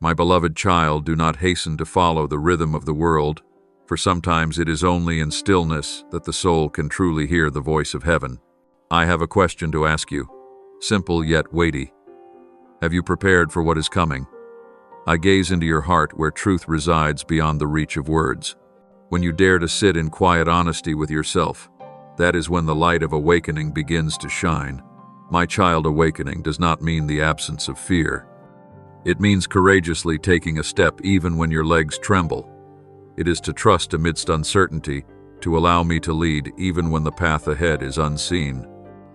My beloved child, do not hasten to follow the rhythm of the world, for sometimes it is only in stillness that the soul can truly hear the voice of heaven. I have a question to ask you, simple yet weighty. Have you prepared for what is coming? I gaze into your heart where truth resides beyond the reach of words. When you dare to sit in quiet honesty with yourself, that is when the light of awakening begins to shine. My child, awakening does not mean the absence of fear. It means courageously taking a step even when your legs tremble. It is to trust amidst uncertainty, to allow me to lead even when the path ahead is unseen.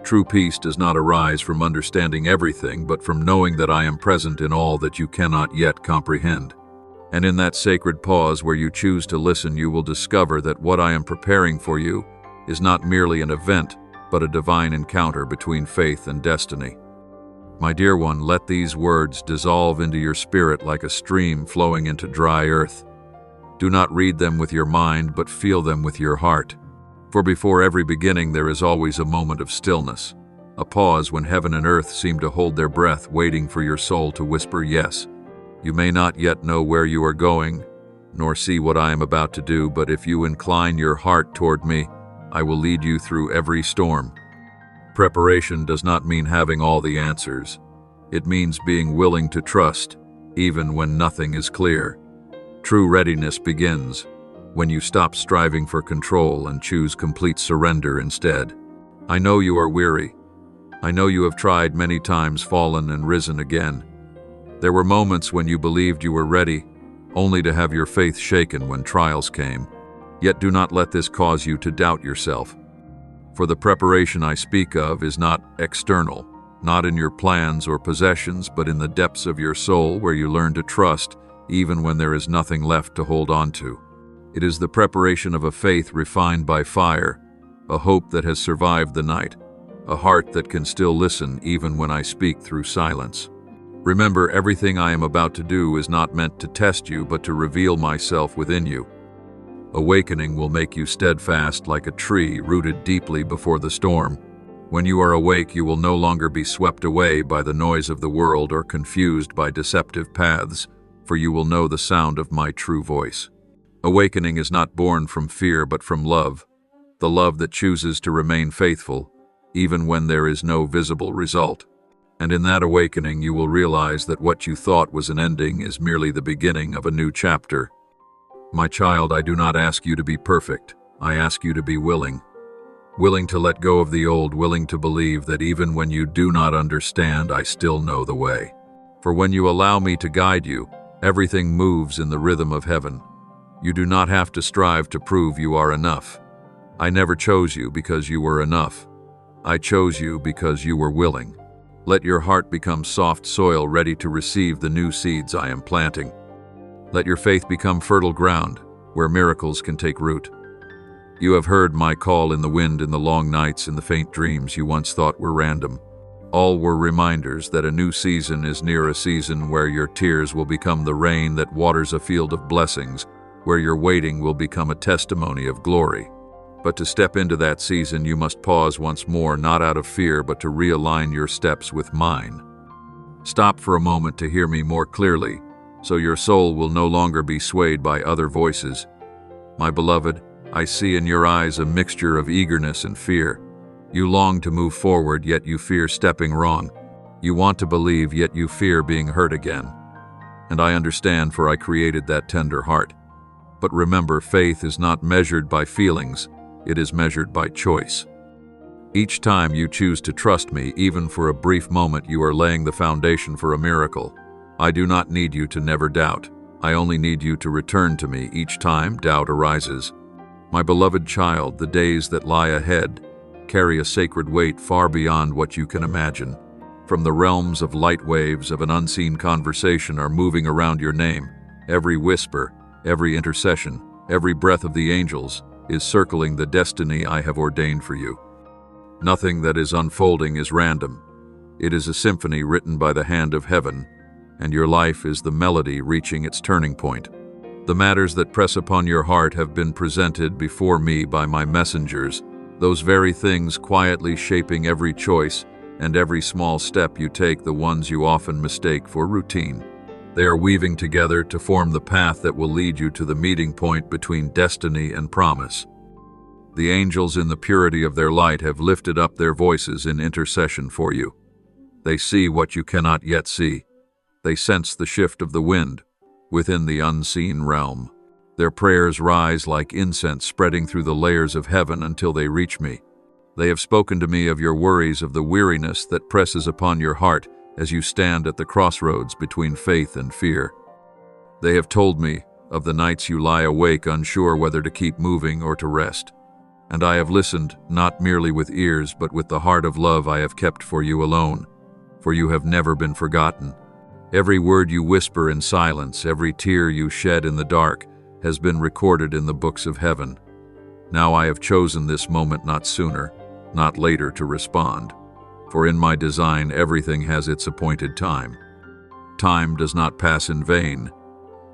True peace does not arise from understanding everything, but from knowing that I am present in all that you cannot yet comprehend. And in that sacred pause where you choose to listen, you will discover that what I am preparing for you is not merely an event, but a divine encounter between faith and destiny. My dear one, let these words dissolve into your spirit like a stream flowing into dry earth. Do not read them with your mind, but feel them with your heart. For before every beginning there is always a moment of stillness, a pause when heaven and earth seem to hold their breath, waiting for your soul to whisper yes. You may not yet know where you are going, nor see what I am about to do, but if you incline your heart toward me, I will lead you through every storm. Preparation does not mean having all the answers. It means being willing to trust, even when nothing is clear. True readiness begins when you stop striving for control and choose complete surrender instead. I know you are weary. I know you have tried many times, fallen and risen again. There were moments when you believed you were ready, only to have your faith shaken when trials came. Yet do not let this cause you to doubt yourself. For the preparation I speak of is not external, not in your plans or possessions, but in the depths of your soul, where you learn to trust even when there is nothing left to hold on to. It is the preparation of a faith refined by fire, a hope that has survived the night, a heart that can still listen even when I speak through silence. Remember, everything I am about to do is not meant to test you, but to reveal myself within you. Awakening will make you steadfast like a tree rooted deeply before the storm. When you are awake, you will no longer be swept away by the noise of the world or confused by deceptive paths, for you will know the sound of my true voice. Awakening is not born from fear, but from love, the love that chooses to remain faithful, even when there is no visible result. And in that awakening, you will realize that what you thought was an ending is merely the beginning of a new chapter. My child, I do not ask you to be perfect. I ask you to be willing. Willing to let go of the old, willing to believe that even when you do not understand, I still know the way. For when you allow me to guide you, everything moves in the rhythm of heaven. You do not have to strive to prove you are enough. I never chose you because you were enough. I chose you because you were willing. Let your heart become soft soil ready to receive the new seeds I am planting. Let your faith become fertile ground where miracles can take root. You have heard my call in the wind, in the long nights, in the faint dreams you once thought were random. All were reminders that a new season is near, a season where your tears will become the rain that waters a field of blessings, where your waiting will become a testimony of glory. But to step into that season, you must pause once more, not out of fear, but to realign your steps with mine. Stop for a moment to hear me more clearly, so your soul will no longer be swayed by other voices. My beloved, I see in your eyes a mixture of eagerness and fear. You long to move forward, yet you fear stepping wrong. You want to believe, yet you fear being hurt again. And I understand, for I created that tender heart. But remember, faith is not measured by feelings. It is measured by choice. Each time you choose to trust me, even for a brief moment, you are laying the foundation for a miracle. I do not need you to never doubt. I only need you to return to me each time doubt arises. My beloved child, the days that lie ahead carry a sacred weight far beyond what you can imagine. From the realms of light, waves of an unseen conversation are moving around your name. Every whisper, every intercession, every breath of the angels is circling the destiny I have ordained for you. Nothing that is unfolding is random. It is a symphony written by the hand of heaven, and your life is the melody reaching its turning point. The matters that press upon your heart have been presented before me by my messengers, those very things quietly shaping every choice and every small step you take, the ones you often mistake for routine. They are weaving together to form the path that will lead you to the meeting point between destiny and promise. The angels in the purity of their light have lifted up their voices in intercession for you. They see what you cannot yet see. They sense the shift of the wind within the unseen realm. Their prayers rise like incense spreading through the layers of heaven until they reach me. They have spoken to me of your worries, of the weariness that presses upon your heart as you stand at the crossroads between faith and fear. They have told me of the nights you lie awake unsure whether to keep moving or to rest. And I have listened, not merely with ears, but with the heart of love I have kept for you alone, for you have never been forgotten. Every word you whisper in silence, every tear you shed in the dark, has been recorded in the books of heaven. Now I have chosen this moment, not sooner, not later, to respond. For in my design everything has its appointed time. Time does not pass in vain.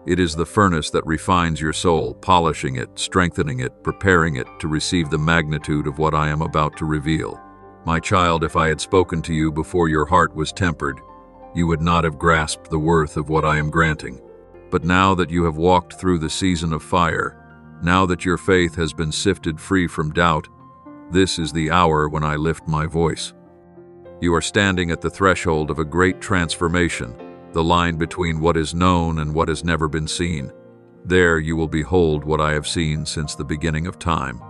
It is the furnace that refines your soul, polishing it, strengthening it, preparing it to receive the magnitude of what I am about to reveal. My child, if I had spoken to you before your heart was tempered, you would not have grasped the worth of what I am granting. But now that you have walked through the season of fire, now that your faith has been sifted free from doubt, this is the hour when I lift my voice. You are standing at the threshold of a great transformation, the line between what is known and what has never been seen. There you will behold what I have seen since the beginning of time.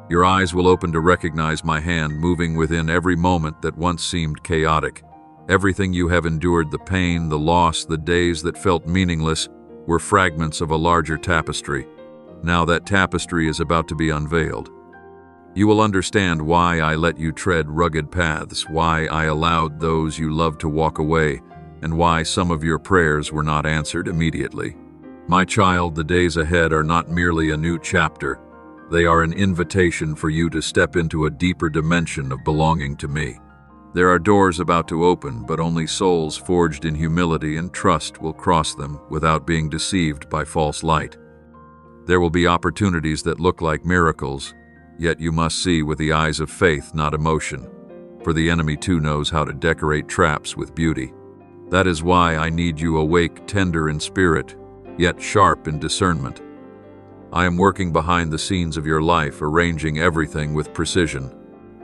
Your eyes will open to recognize my hand moving within every moment that once seemed chaotic. Everything you have endured, the pain, the loss, the days that felt meaningless, were fragments of a larger tapestry. Now that tapestry is about to be unveiled. You will understand why I let you tread rugged paths, why I allowed those you loved to walk away, and why some of your prayers were not answered immediately. My child, the days ahead are not merely a new chapter. They are an invitation for you to step into a deeper dimension of belonging to me. There are doors about to open, but only souls forged in humility and trust will cross them without being deceived by false light. There will be opportunities that look like miracles, yet you must see with the eyes of faith, not emotion, for the enemy too knows how to decorate traps with beauty. That is why I need you awake, tender in spirit, yet sharp in discernment. I am working behind the scenes of your life, arranging everything with precision.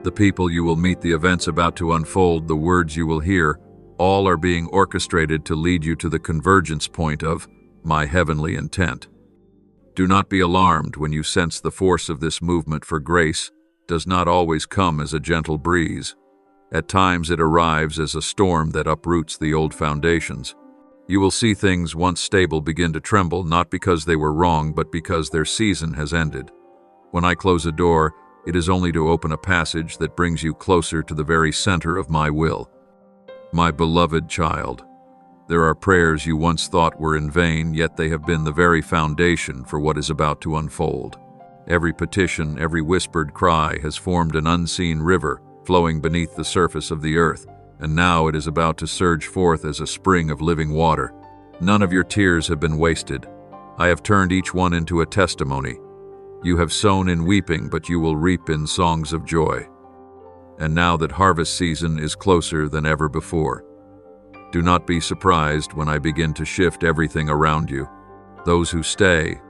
The people you will meet, the events about to unfold, the words you will hear, all are being orchestrated to lead you to the convergence point of my heavenly intent. Do not be alarmed when you sense the force of this movement, for grace does not always come as a gentle breeze. At times it arrives as a storm that uproots the old foundations. You will see things once stable begin to tremble, not because they were wrong, but because their season has ended. When I close a door, it is only to open a passage that brings you closer to the very center of my will. My beloved child, there are prayers you once thought were in vain, yet they have been the very foundation for what is about to unfold. Every petition, every whispered cry has formed an unseen river flowing beneath the surface of the earth, and now it is about to surge forth as a spring of living water. None of your tears have been wasted. I have turned each one into a testimony. You have sown in weeping, but you will reap in songs of joy. And now that harvest season is closer than ever before, do not be surprised when I begin to shift everything around you. Those who stay,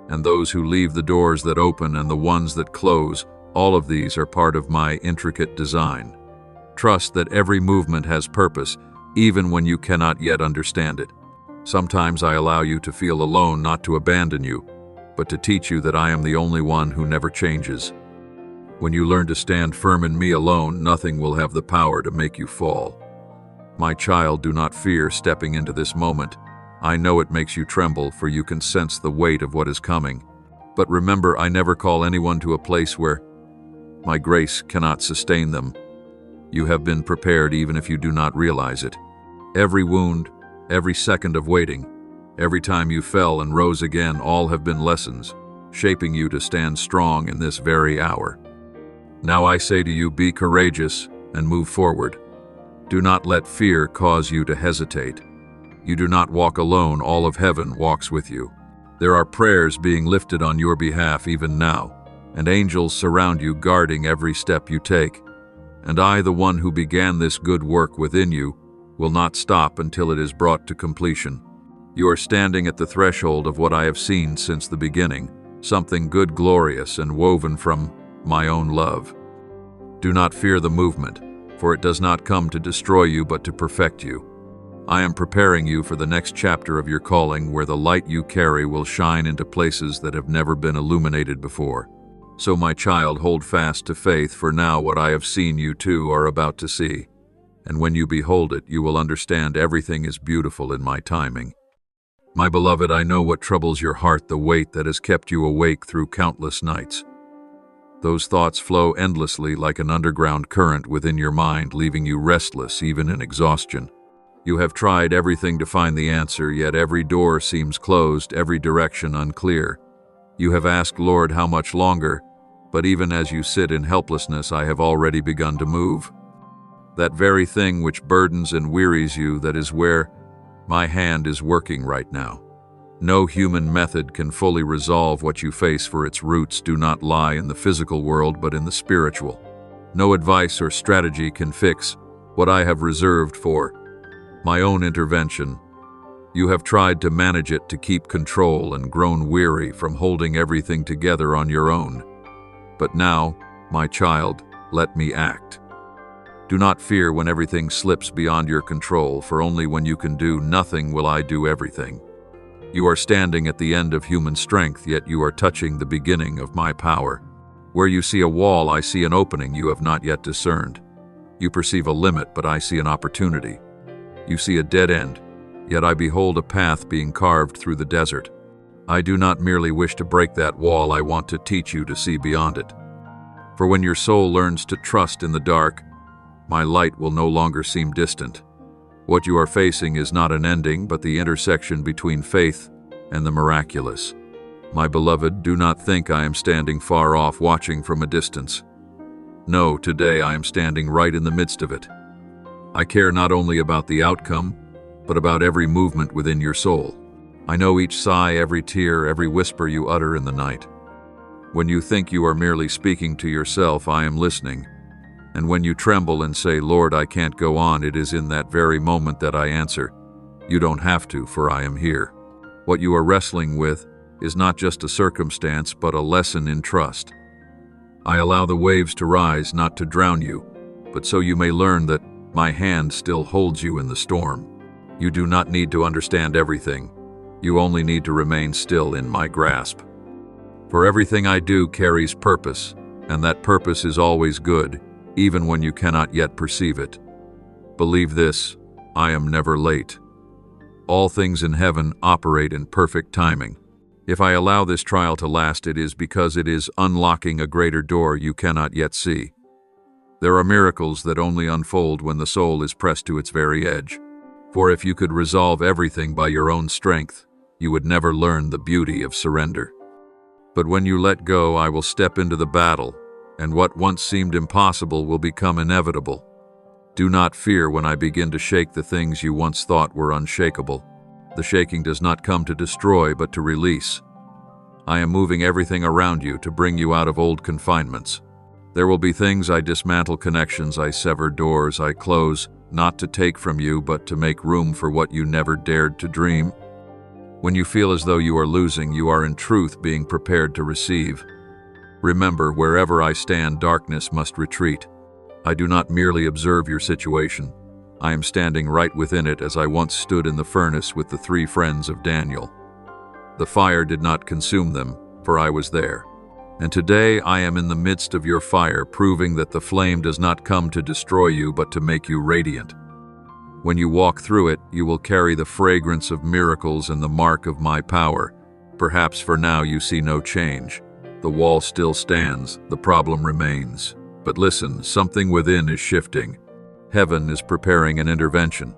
and those who leave, the doors that open and the ones that close, all of these are part of my intricate design. Trust that every movement has purpose, even when you cannot yet understand it. Sometimes I allow you to feel alone, not to abandon you, but to teach you that I am the only one who never changes. When you learn to stand firm in me alone, nothing will have the power to make you fall. My child, do not fear stepping into this moment. I know it makes you tremble, for you can sense the weight of what is coming. But remember, I never call anyone to a place where my grace cannot sustain them. You have been prepared even if you do not realize it. Every wound, every second of waiting, every time you fell and rose again, all have been lessons, shaping you to stand strong in this very hour. Now I say to you, be courageous and move forward. Do not let fear cause you to hesitate. You do not walk alone, all of heaven walks with you. There are prayers being lifted on your behalf even now, and angels surround you, guarding every step you take. And I, the one who began this good work within you, will not stop until it is brought to completion. You are standing at the threshold of what I have seen since the beginning, something good, glorious, and woven from my own love. Do not fear the movement, for it does not come to destroy you but to perfect you. I am preparing you for the next chapter of your calling, where the light you carry will shine into places that have never been illuminated before. So, my child, hold fast to faith, for now what I have seen you too are about to see. And when you behold it, you will understand everything is beautiful in my timing. My beloved, I know what troubles your heart, the weight that has kept you awake through countless nights. Those thoughts flow endlessly like an underground current within your mind, leaving you restless even in exhaustion. You have tried everything to find the answer, yet every door seems closed, every direction unclear. You have asked, Lord, how much longer? But even as you sit in helplessness, I have already begun to move. That very thing which burdens and wearies you, that is where my hand is working right now. No human method can fully resolve what you face, for its roots do not lie in the physical world but in the spiritual. No advice or strategy can fix what I have reserved for my own intervention. You have tried to manage it, to keep control, and grown weary from holding everything together on your own. But now, my child, let me act. Do not fear when everything slips beyond your control, for only when you can do nothing will I do everything. You are standing at the end of human strength, yet you are touching the beginning of my power. Where you see a wall, I see an opening you have not yet discerned. You perceive a limit, but I see an opportunity. You see a dead end, yet I behold a path being carved through the desert. I do not merely wish to break that wall, I want to teach you to see beyond it. For when your soul learns to trust in the dark, my light will no longer seem distant. What you are facing is not an ending, but the intersection between faith and the miraculous. My beloved, do not think I am standing far off watching from a distance. No, today I am standing right in the midst of it. I care not only about the outcome, but about every movement within your soul. I know each sigh, every tear, every whisper you utter in the night. When you think you are merely speaking to yourself, I am listening. And when you tremble and say, Lord, I can't go on, it is in that very moment that I answer, you don't have to, for I am here. What you are wrestling with is not just a circumstance, but a lesson in trust. I allow the waves to rise, not to drown you, but so you may learn that my hand still holds you in the storm. You do not need to understand everything. You only need to remain still in my grasp. For everything I do carries purpose, and that purpose is always good, even when you cannot yet perceive it. Believe this, I am never late. All things in heaven operate in perfect timing. If I allow this trial to last, it is because it is unlocking a greater door you cannot yet see. There are miracles that only unfold when the soul is pressed to its very edge. For if you could resolve everything by your own strength, you would never learn the beauty of surrender. But when you let go, I will step into the battle, and what once seemed impossible will become inevitable. Do not fear when I begin to shake the things you once thought were unshakable. The shaking does not come to destroy, but to release. I am moving everything around you to bring you out of old confinements. There will be things I dismantle, connections I sever, doors I close, not to take from you, but to make room for what you never dared to dream. When you feel as though you are losing, you are in truth being prepared to receive. Remember, wherever I stand, darkness must retreat. I do not merely observe your situation. I am standing right within it, as I once stood in the furnace with the 3 friends of Daniel. The fire did not consume them, for I was there. And today I am in the midst of your fire, proving that the flame does not come to destroy you, but to make you radiant. When you walk through it, you will carry the fragrance of miracles and the mark of my power. Perhaps for now you see no change. The wall still stands, the problem remains. But listen, something within is shifting. Heaven is preparing an intervention.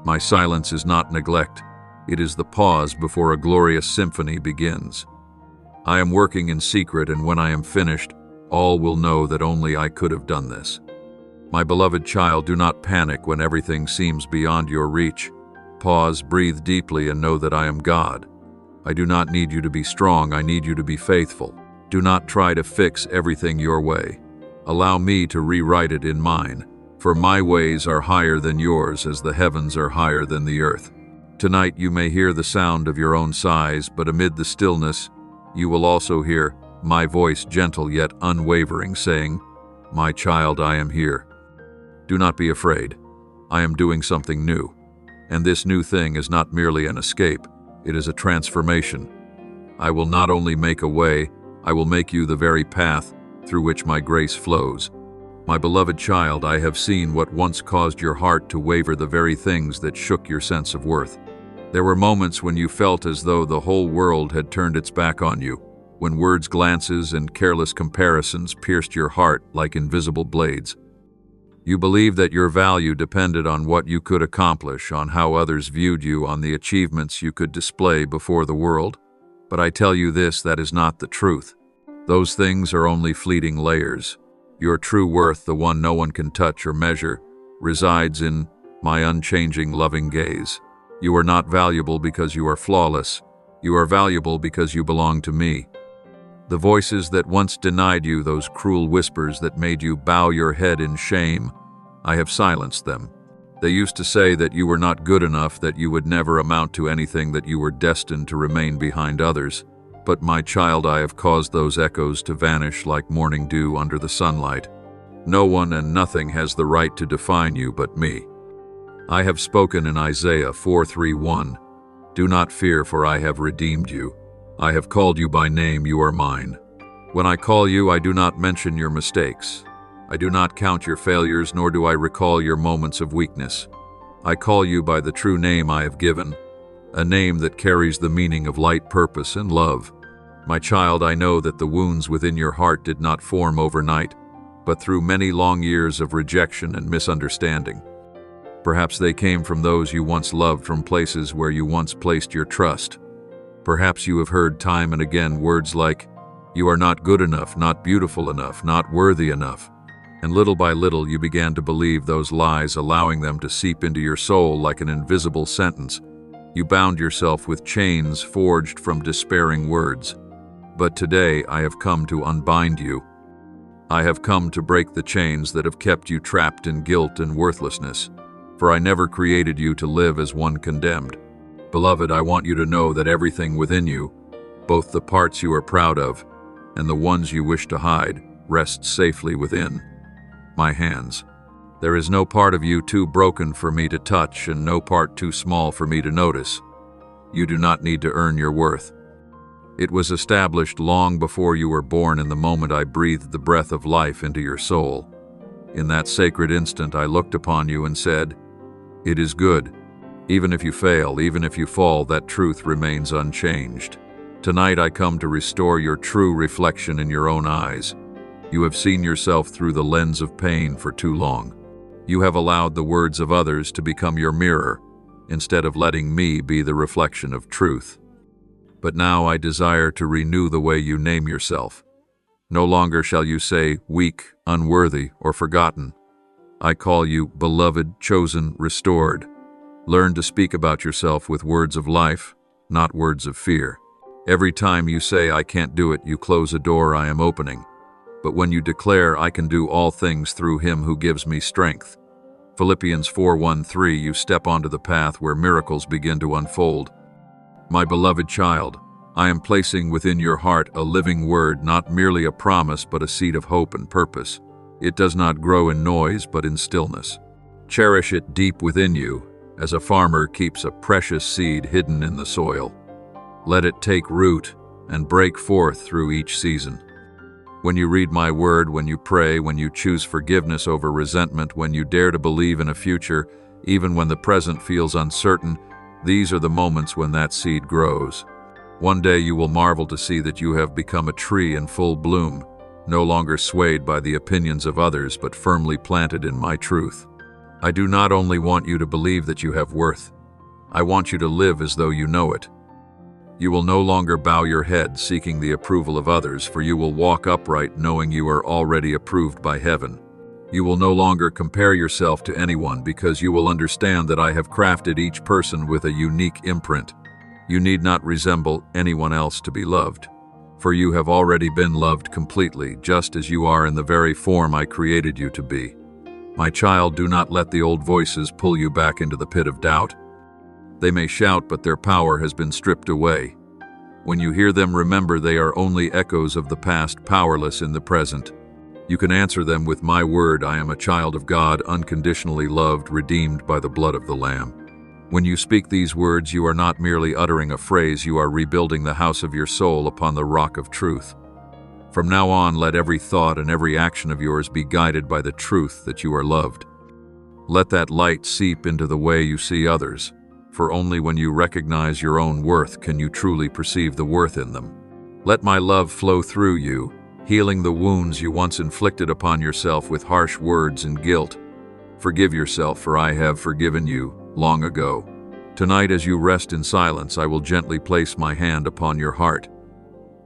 My silence is not neglect. It is the pause before a glorious symphony begins. I am working in secret, and when I am finished, all will know that only I could have done this. My beloved child, do not panic when everything seems beyond your reach. Pause, breathe deeply, and know that I am God. I do not need you to be strong, I need you to be faithful. Do not try to fix everything your way. Allow me to rewrite it in mine, for my ways are higher than yours, as the heavens are higher than the earth. Tonight you may hear the sound of your own sighs, but amid the stillness, you will also hear my voice, gentle yet unwavering, saying, "My child, I am here. Do not be afraid. I am doing something new. And this new thing is not merely an escape, it is a transformation. I will not only make a way, I will make you the very path through which my grace flows. My beloved child, I have seen what once caused your heart to waver, the very things that shook your sense of worth. There were moments when you felt as though the whole world had turned its back on you, when words, glances, and careless comparisons pierced your heart like invisible blades. You believed that your value depended on what you could accomplish, on how others viewed you, on the achievements you could display before the world. But I tell you this, that is not the truth. Those things are only fleeting layers. Your true worth, the one no one can touch or measure, resides in my unchanging, loving gaze. You are not valuable because you are flawless. You are valuable because you belong to me. The voices that once denied you, those cruel whispers that made you bow your head in shame, I have silenced them. They used to say that you were not good enough, that you would never amount to anything, that you were destined to remain behind others. But my child, I have caused those echoes to vanish like morning dew under the sunlight. No one and nothing has the right to define you but me. I have spoken in Isaiah 4:3-1. Do not fear, for I have redeemed you. I have called you by name, you are mine. When I call you, I do not mention your mistakes. I do not count your failures, nor do I recall your moments of weakness. I call you by the true name I have given, a name that carries the meaning of light, purpose, and love. My child, I know that the wounds within your heart did not form overnight, but through many long years of rejection and misunderstanding. Perhaps they came from those you once loved, from places where you once placed your trust. Perhaps you have heard time and again words like, "You are not good enough, not beautiful enough, not worthy enough." And little by little you began to believe those lies, allowing them to seep into your soul like an invisible sentence. You bound yourself with chains forged from despairing words. But today I have come to unbind you. I have come to break the chains that have kept you trapped in guilt and worthlessness. For I never created you to live as one condemned. Beloved, I want you to know that everything within you, both the parts you are proud of and the ones you wish to hide, rests safely within my hands. There is no part of you too broken for me to touch, and no part too small for me to notice. You do not need to earn your worth. It was established long before you were born, in the moment I breathed the breath of life into your soul. In that sacred instant I looked upon you and said, "It is good." Even if you fail, even if you fall, that truth remains unchanged. Tonight I come to restore your true reflection in your own eyes. You have seen yourself through the lens of pain for too long. You have allowed the words of others to become your mirror, instead of letting me be the reflection of truth. But now I desire to renew the way you name yourself. No longer shall you say weak, unworthy, or forgotten. I call you beloved, chosen, restored. Learn to speak about yourself with words of life, not words of fear. Every time you say, "I can't do it," you close a door I am opening. But when you declare, "I can do all things through him who gives me strength," Philippians 4:1-3, you step onto the path where miracles begin to unfold. My beloved child, I am placing within your heart a living word, not merely a promise, but a seed of hope and purpose. It does not grow in noise, but in stillness. Cherish it deep within you, as a farmer keeps a precious seed hidden in the soil. Let it take root and break forth through each season. When you read my word, when you pray, when you choose forgiveness over resentment, when you dare to believe in a future, even when the present feels uncertain, these are the moments when that seed grows. One day you will marvel to see that you have become a tree in full bloom, no longer swayed by the opinions of others, but firmly planted in my truth. I do not only want you to believe that you have worth, I want you to live as though you know it. You will no longer bow your head seeking the approval of others, for you will walk upright knowing you are already approved by heaven. You will no longer compare yourself to anyone, because you will understand that I have crafted each person with a unique imprint. You need not resemble anyone else to be loved, for you have already been loved completely, just as you are in the very form I created you to be. My child, do not let the old voices pull you back into the pit of doubt. They may shout, but their power has been stripped away. When you hear them, remember they are only echoes of the past, powerless in the present. You can answer them with my word: I am a child of God, unconditionally loved, redeemed by the blood of the Lamb. When you speak these words, you are not merely uttering a phrase, you are rebuilding the house of your soul upon the rock of truth. From now on, let every thought and every action of yours be guided by the truth that you are loved. Let that light seep into the way you see others, for only when you recognize your own worth can you truly perceive the worth in them. Let my love flow through you, healing the wounds you once inflicted upon yourself with harsh words and guilt. Forgive yourself, for I have forgiven you long ago. Tonight, as you rest in silence, I will gently place my hand upon your heart.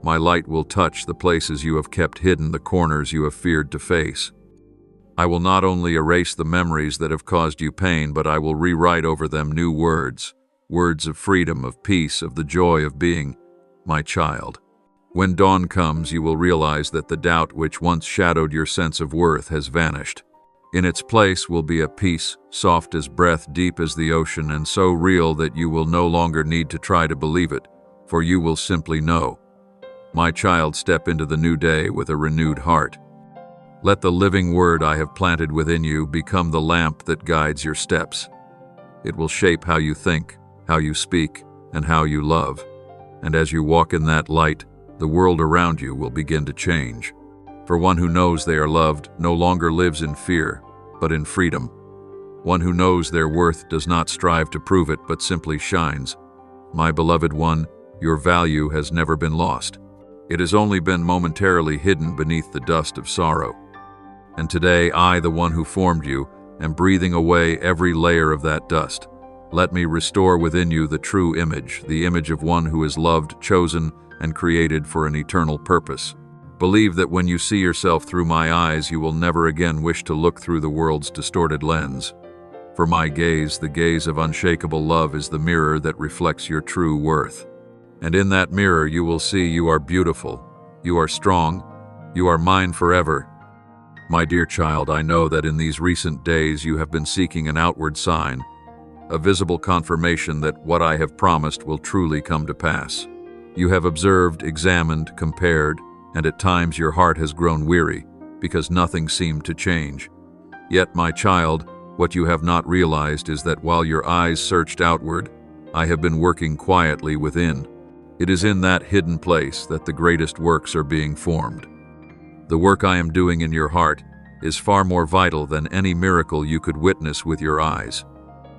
My light will touch the places you have kept hidden, the corners you have feared to face. I will not only erase the memories that have caused you pain, but I will rewrite over them new words, words of freedom, of peace, of the joy of being my child. When dawn comes, you will realize that the doubt which once shadowed your sense of worth has vanished. In its place will be a peace, soft as breath, deep as the ocean, and so real that you will no longer need to try to believe it, for you will simply know. My child, step into the new day with a renewed heart. Let the living word I have planted within you become the lamp that guides your steps. It will shape how you think, how you speak, and how you love. And as you walk in that light, the world around you will begin to change. For one who knows they are loved no longer lives in fear, but in freedom. One who knows their worth does not strive to prove it, but simply shines. My beloved one, your value has never been lost. It has only been momentarily hidden beneath the dust of sorrow. And today, I, the one who formed you, am breathing away every layer of that dust. Let me restore within you the true image, the image of one who is loved, chosen, and created for an eternal purpose. Believe that when you see yourself through my eyes, you will never again wish to look through the world's distorted lens. For my gaze, the gaze of unshakable love, is the mirror that reflects your true worth. And in that mirror you will see you are beautiful, you are strong, you are mine forever. My dear child, I know that in these recent days you have been seeking an outward sign, a visible confirmation that what I have promised will truly come to pass. You have observed, examined, compared, and at times your heart has grown weary, because nothing seemed to change. Yet, my child, what you have not realized is that while your eyes searched outward, I have been working quietly within. It is in that hidden place that the greatest works are being formed. The work I am doing in your heart is far more vital than any miracle you could witness with your eyes.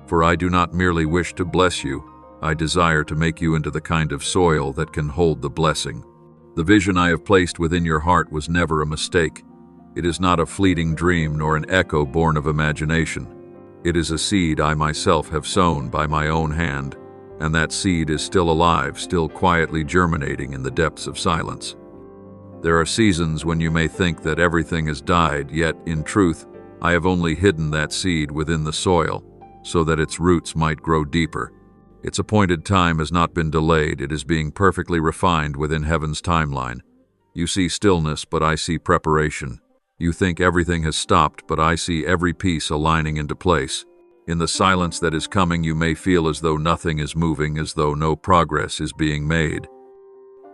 For I do not merely wish to bless you, I desire to make you into the kind of soil that can hold the blessing. The vision I have placed within your heart was never a mistake. It is not a fleeting dream nor an echo born of imagination. It is a seed I myself have sown by my own hand, and that seed is still alive, still quietly germinating in the depths of silence. There are seasons when you may think that everything has died, yet, in truth, I have only hidden that seed within the soil, so that its roots might grow deeper. Its appointed time has not been delayed, it is being perfectly refined within heaven's timeline. You see stillness, but I see preparation. You think everything has stopped, but I see every piece aligning into place. In the silence that is coming, you may feel as though nothing is moving, as though no progress is being made.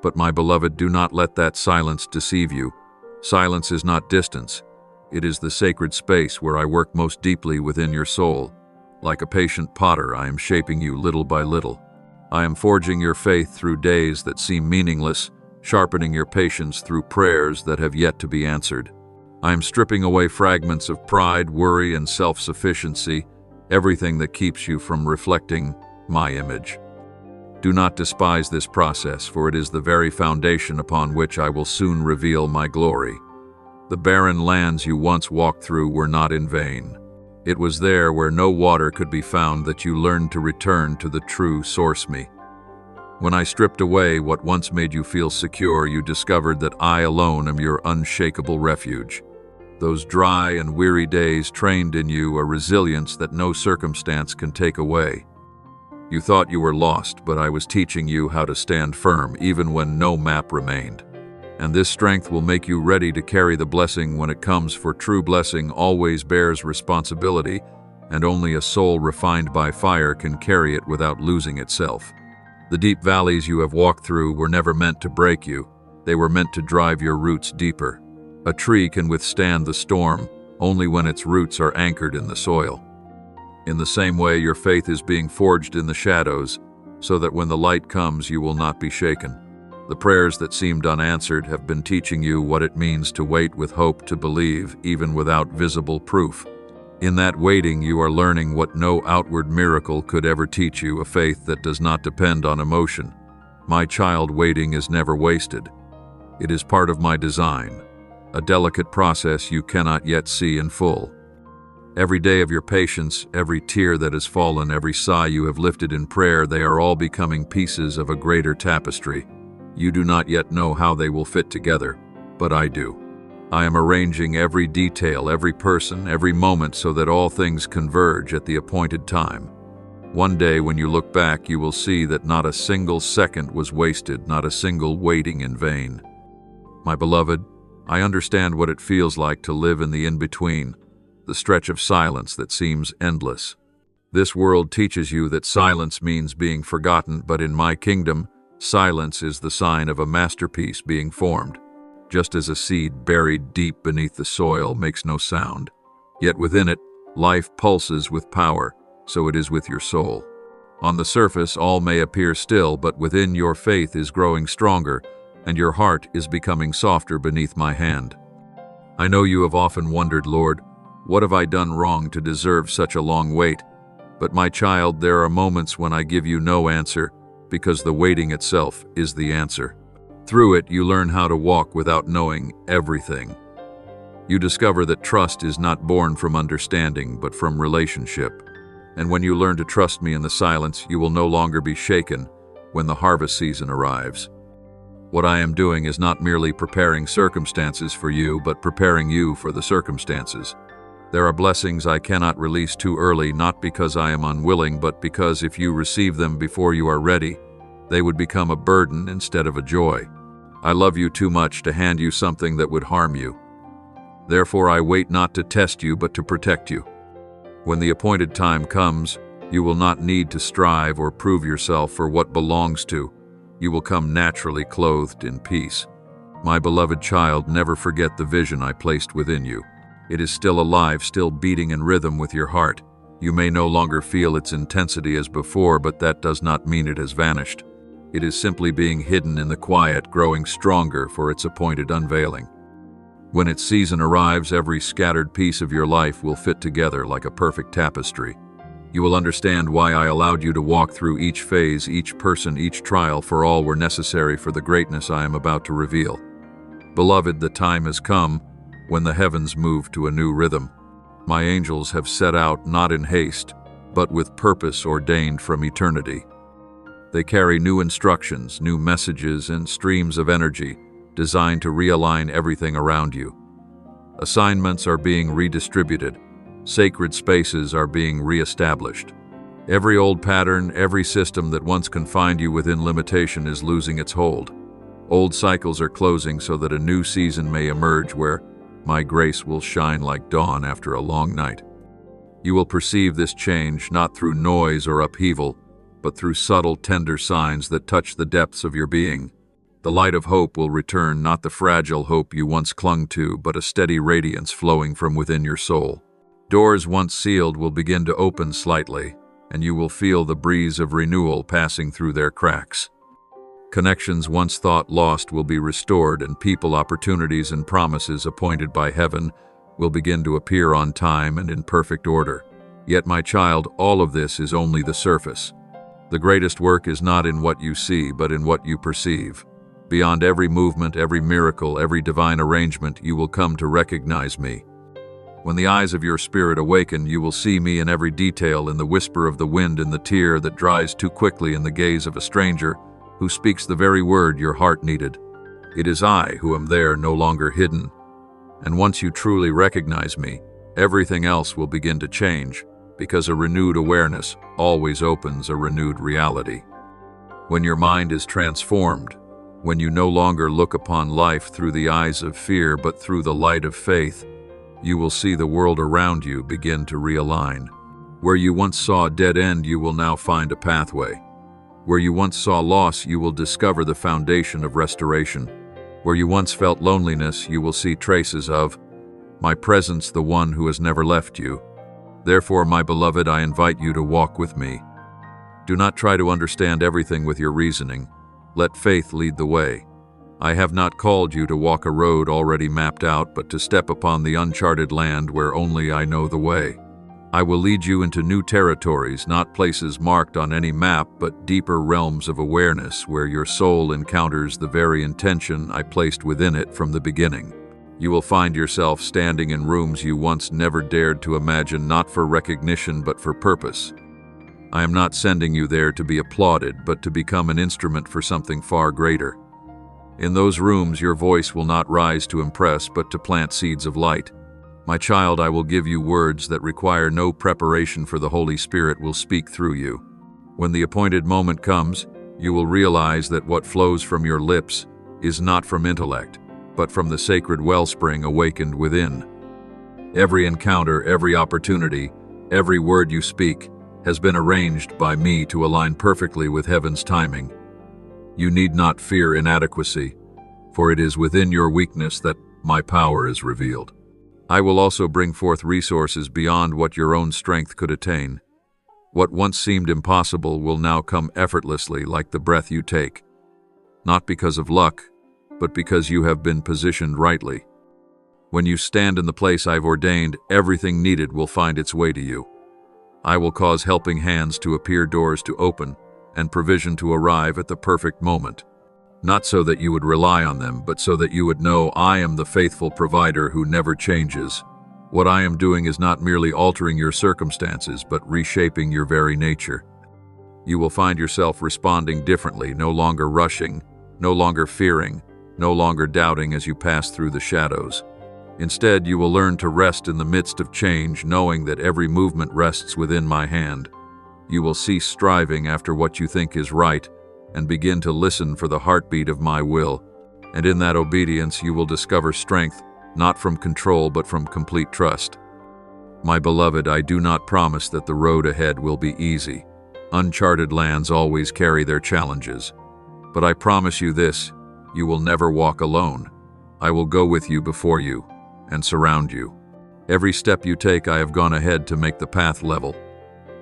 But my beloved, do not let that silence deceive you. Silence is not distance. It is the sacred space where I work most deeply within your soul. Like a patient potter, I am shaping you little by little. I am forging your faith through days that seem meaningless, sharpening your patience through prayers that have yet to be answered. I am stripping away fragments of pride, worry, and self-sufficiency, everything that keeps you from reflecting my image. Do not despise this process, for it is the very foundation upon which I will soon reveal my glory. The barren lands you once walked through were not in vain. It was there where no water could be found that you learned to return to the true source me. When I stripped away what once made you feel secure, you discovered that I alone am your unshakable refuge. Those dry and weary days trained in you a resilience that no circumstance can take away. You thought you were lost, but I was teaching you how to stand firm even when no map remained. And this strength will make you ready to carry the blessing when it comes, for true blessing always bears responsibility, and only a soul refined by fire can carry it without losing itself. The deep valleys you have walked through were never meant to break you. They were meant to drive your roots deeper. A tree can withstand the storm only when its roots are anchored in the soil. In the same way, your faith is being forged in the shadows, so that when the light comes, you will not be shaken. The prayers that seemed unanswered have been teaching you what it means to wait with hope, to believe, even without visible proof. In that waiting, you are learning what no outward miracle could ever teach you, a faith that does not depend on emotion. My child, waiting is never wasted. It is part of my design, a delicate process you cannot yet see in full. Every day of your patience, every tear that has fallen, every sigh you have lifted in prayer, they are all becoming pieces of a greater tapestry. You do not yet know how they will fit together, but I do. I am arranging every detail, every person, every moment so that all things converge at the appointed time. One day when you look back, you will see that not a single second was wasted, not a single waiting in vain. My beloved, I understand what it feels like to live in the in-between, the stretch of silence that seems endless. This world teaches you that silence means being forgotten, but in my kingdom, silence is the sign of a masterpiece being formed. Just as a seed buried deep beneath the soil makes no sound, yet within it, life pulses with power, so it is with your soul. On the surface, all may appear still, but within, your faith is growing stronger, and your heart is becoming softer beneath my hand. I know you have often wondered, Lord, what have I done wrong to deserve such a long wait? But my child, there are moments when I give you no answer, because the waiting itself is the answer. Through it, you learn how to walk without knowing everything. You discover that trust is not born from understanding, but from relationship. And when you learn to trust me in the silence, you will no longer be shaken when the harvest season arrives. What I am doing is not merely preparing circumstances for you, but preparing you for the circumstances. There are blessings I cannot release too early, not because I am unwilling, but because if you receive them before you are ready, they would become a burden instead of a joy. I love you too much to hand you something that would harm you. Therefore, I wait not to test you, but to protect you. When the appointed time comes, you will not need to strive or prove yourself for what belongs to. You will come naturally clothed in peace. My beloved child, never forget the vision I placed within you. It is still alive, still beating in rhythm with your heart. You may no longer feel its intensity as before, but that does not mean it has vanished. It is simply being hidden in the quiet, growing stronger for its appointed unveiling. When its season arrives, every scattered piece of your life will fit together like a perfect tapestry. You will understand why I allowed you to walk through each phase, each person, each trial, for all were necessary for the greatness I am about to reveal. Beloved, the time has come when the heavens move to a new rhythm. My angels have set out not in haste, but with purpose ordained from eternity. They carry new instructions, new messages, and streams of energy designed to realign everything around you. Assignments are being redistributed. Sacred spaces are being reestablished. Every old pattern, every system that once confined you within limitation is losing its hold. Old cycles are closing so that a new season may emerge where my grace will shine like dawn after a long night. You will perceive this change not through noise or upheaval, but through subtle, tender signs that touch the depths of your being. The light of hope will return, not the fragile hope you once clung to, but a steady radiance flowing from within your soul. Doors once sealed will begin to open slightly, and you will feel the breeze of renewal passing through their cracks. Connections once thought lost will be restored, and people, opportunities, and promises appointed by heaven will begin to appear on time and in perfect order. Yet, my child, all of this is only the surface. The greatest work is not in what you see, but in what you perceive. Beyond every movement, every miracle, every divine arrangement, you will come to recognize me. When the eyes of your spirit awaken, you will see me in every detail, in the whisper of the wind, in the tear that dries too quickly, in the gaze of a stranger who speaks the very word your heart needed. It is I who am there, no longer hidden. And once you truly recognize me, everything else will begin to change, because a renewed awareness always opens a renewed reality. When your mind is transformed, when you no longer look upon life through the eyes of fear but through the light of faith, you will see the world around you begin to realign. Where you once saw a dead end, you will now find a pathway. Where you once saw loss, you will discover the foundation of restoration. Where you once felt loneliness, you will see traces of my presence, the one who has never left you. Therefore, my beloved, I invite you to walk with me. Do not try to understand everything with your reasoning. Let faith lead the way. I have not called you to walk a road already mapped out, but to step upon the uncharted land where only I know the way. I will lead you into new territories, not places marked on any map, but deeper realms of awareness where your soul encounters the very intention I placed within it from the beginning. You will find yourself standing in rooms you once never dared to imagine, not for recognition but for purpose. I am not sending you there to be applauded, but to become an instrument for something far greater. In those rooms, your voice will not rise to impress, but to plant seeds of light. My child, I will give you words that require no preparation, for the Holy Spirit will speak through you. When the appointed moment comes, you will realize that what flows from your lips is not from intellect, but from the sacred wellspring awakened within. Every encounter, every opportunity, every word you speak has been arranged by me to align perfectly with heaven's timing. You need not fear inadequacy, for it is within your weakness that my power is revealed. I will also bring forth resources beyond what your own strength could attain. What once seemed impossible will now come effortlessly, like the breath you take. Not because of luck, but because you have been positioned rightly. When you stand in the place I've ordained, everything needed will find its way to you. I will cause helping hands to appear, doors to open, and provision to arrive at the perfect moment. Not so that you would rely on them, but so that you would know I am the faithful provider who never changes. What I am doing is not merely altering your circumstances, but reshaping your very nature. You will find yourself responding differently, no longer rushing, no longer fearing, no longer doubting as you pass through the shadows. Instead, you will learn to rest in the midst of change, knowing that every movement rests within my hand. You will cease striving after what you think is right, and begin to listen for the heartbeat of my will. And in that obedience, you will discover strength, not from control, but from complete trust. My beloved, I do not promise that the road ahead will be easy. Uncharted lands always carry their challenges. But I promise you this, you will never walk alone. I will go with you, before you, and surround you. Every step you take, I have gone ahead to make the path level.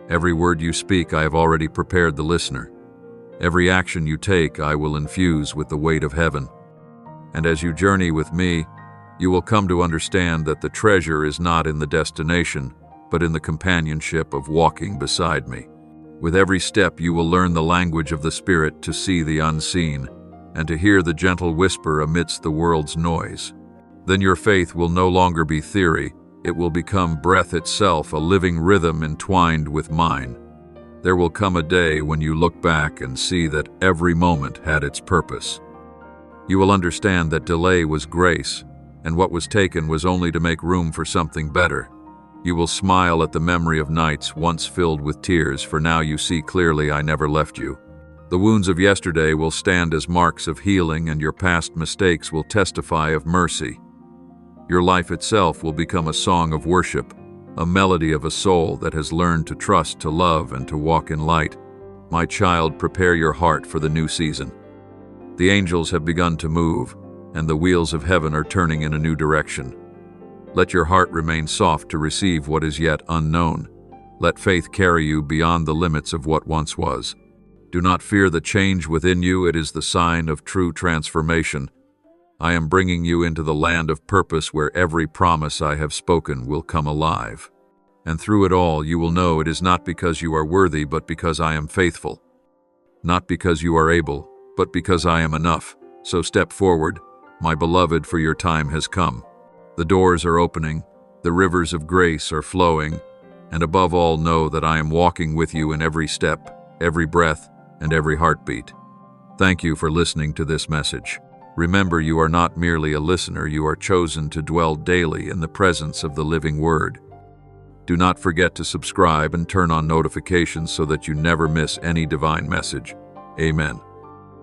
Every word you speak, I have already prepared the listener. Every action you take, I will infuse with the weight of heaven. And as you journey with me, you will come to understand that the treasure is not in the destination, but in the companionship of walking beside me. With every step, you will learn the language of the Spirit, to see the unseen, and to hear the gentle whisper amidst the world's noise. Then your faith will no longer be theory, it will become breath itself, a living rhythm entwined with mine. There will come a day when you look back and see that every moment had its purpose. You will understand that delay was grace, and what was taken was only to make room for something better. You will smile at the memory of nights once filled with tears, for now you see clearly I never left you. The wounds of yesterday will stand as marks of healing, and your past mistakes will testify of mercy. Your life itself will become a song of worship, a melody of a soul that has learned to trust, to love, and to walk in light. My child, prepare your heart for the new season. The angels have begun to move, and the wheels of heaven are turning in a new direction. Let your heart remain soft to receive what is yet unknown. Let faith carry you beyond the limits of what once was. Do not fear the change within you, it is the sign of true transformation. I am bringing you into the land of purpose, where every promise I have spoken will come alive. And through it all, you will know it is not because you are worthy, but because I am faithful. Not because you are able, but because I am enough. So step forward, my beloved, for your time has come. The doors are opening, the rivers of grace are flowing, and above all, know that I am walking with you in every step, every breath, and every heartbeat. Thank you for listening to this message. Remember, you are not merely a listener, you are chosen to dwell daily in the presence of the living Word. Do not forget to subscribe and turn on notifications so that you never miss any divine message. Amen.